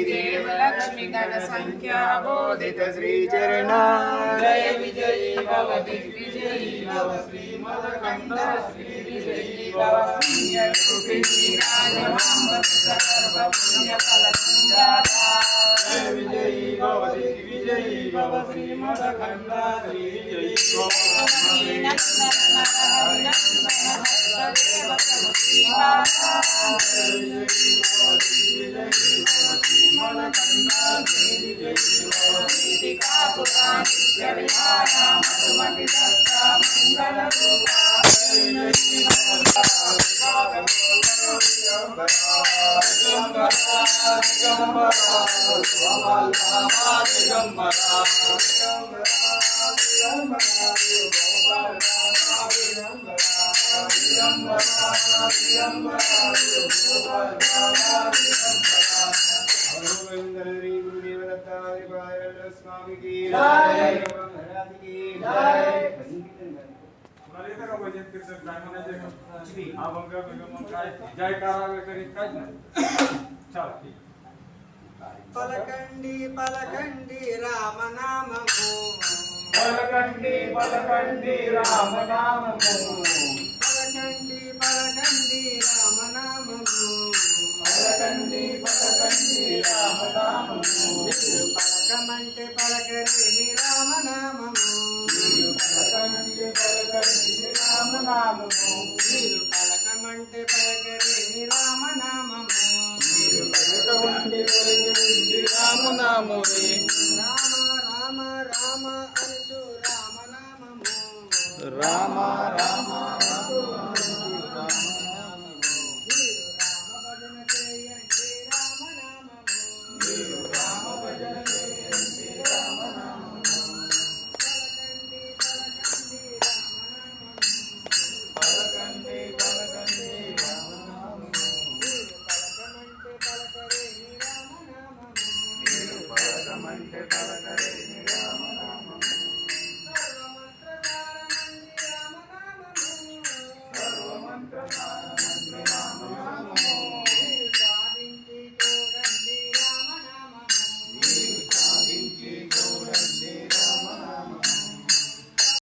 देवलक्ष्मी गण संख्या बोधित श्री चरणा जय विजयी भव दिग्विजयी भव श्रीमदखंड श्री विजयी भव पुण्यरूपिणी राजमांब सर्व पुण्य फल संजाता जय विजयी भव दिग्विजयी भव श्रीमदखंड श्री विजयी भव పలకండి పలకండి రామనామము పలకండి పలకండి రామనామము పలకండి పలకండి రామనామము పలకండి పలకండి రామనామము పలకమంటే పలకరేమి రామనామము పలకండి పలకండి రామనామము పలకమంటే పలకరేమి రామనామము పలకమండి పలకరేమి రామనామము రామ రామ రామ అనుచు రామనామము రామ రామ రామ